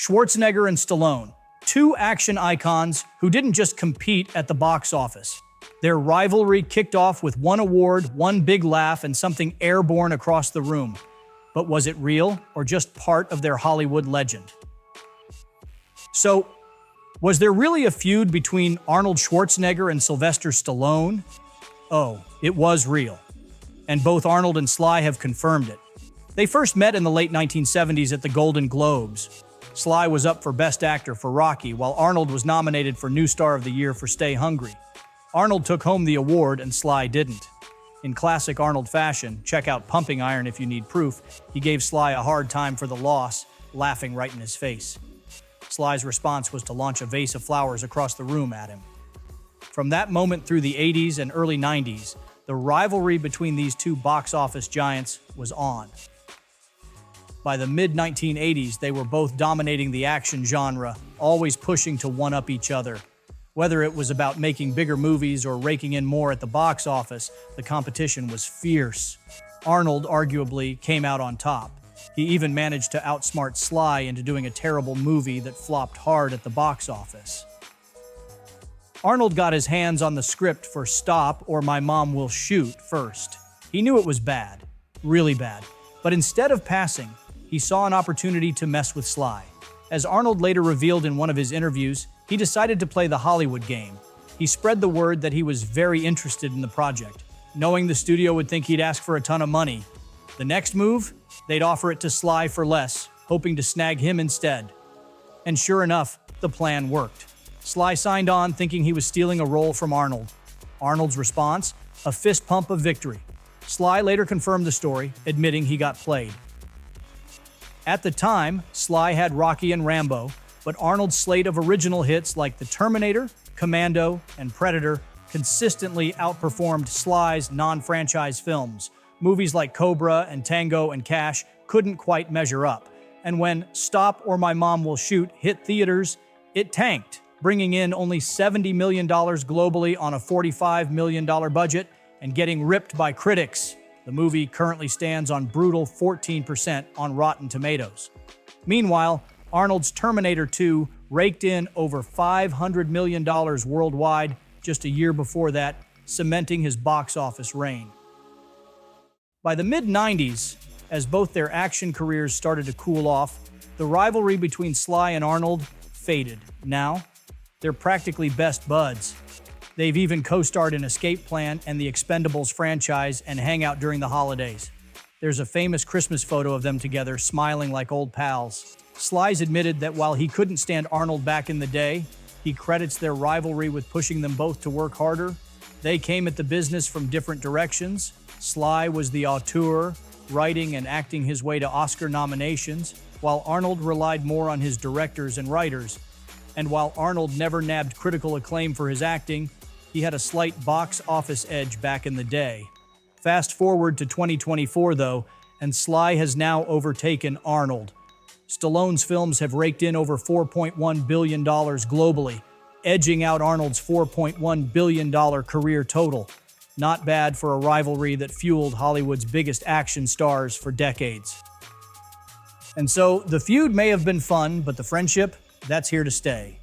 Schwarzenegger and Stallone, two action icons who didn't just compete at the box office. Their rivalry kicked off with one award, one big laugh, and something airborne across the room. But was it real or just part of their Hollywood legend? So, was there really a feud between Arnold Schwarzenegger and Sylvester Stallone? Oh, it was real. And both Arnold and Sly have confirmed it. They first met in the late 1970s at the Golden Globes. Sly was up for Best Actor for Rocky, while Arnold was nominated for New Star of the Year for Stay Hungry. Arnold took home the award and Sly didn't. In classic Arnold fashion, check out Pumping Iron if you need proof, he gave Sly a hard time for the loss, laughing right in his face. Sly's response was to launch a vase of flowers across the room at him. From that moment through the 80s and early 90s, the rivalry between these two box office giants was on. By the mid-1980s, they were both dominating the action genre, always pushing to one-up each other. Whether it was about making bigger movies or raking in more at the box office, the competition was fierce. Arnold arguably came out on top. He even managed to outsmart Sly into doing a terrible movie that flopped hard at the box office. Arnold got his hands on the script for Stop or My Mom Will Shoot first. He knew it was bad, really bad, but instead of passing, he saw an opportunity to mess with Sly. As Arnold later revealed in one of his interviews, he decided to play the Hollywood game. He spread the word that he was very interested in the project, knowing the studio would think he'd ask for a ton of money. The next move? They'd offer it to Sly for less, hoping to snag him instead. And sure enough, the plan worked. Sly signed on thinking he was stealing a role from Arnold. Arnold's response? A fist pump of victory. Sly later confirmed the story, admitting he got played. At the time, Sly had Rocky and Rambo, but Arnold's slate of original hits like The Terminator, Commando, and Predator consistently outperformed Sly's non-franchise films. Movies like Cobra and Tango and Cash couldn't quite measure up. And when Stop or My Mom Will Shoot hit theaters, it tanked, bringing in only $70 million globally on a $45 million budget and getting ripped by critics. The movie currently stands on brutal 14% on Rotten Tomatoes. Meanwhile, Arnold's Terminator 2 raked in over $500 million worldwide just a year before that, cementing his box office reign. By the mid-90s, as both their action careers started to cool off, the rivalry between Sly and Arnold faded. Now, they're practically best buds. They've even co-starred in Escape Plan and the Expendables franchise and hang out during the holidays. There's a famous Christmas photo of them together, smiling like old pals. Sly's admitted that while he couldn't stand Arnold back in the day, he credits their rivalry with pushing them both to work harder. They came at the business from different directions. Sly was the auteur, writing and acting his way to Oscar nominations, while Arnold relied more on his directors and writers. And while Arnold never nabbed critical acclaim for his acting, he had a slight box office edge back in the day. Fast forward to 2024, though, and Sly has now overtaken Arnold. Stallone's films have raked in over $4.1 billion globally, edging out Arnold's $4.1 billion career total. Not bad for a rivalry that fueled Hollywood's biggest action stars for decades. And so, the feud may have been fun, but the friendship, that's here to stay.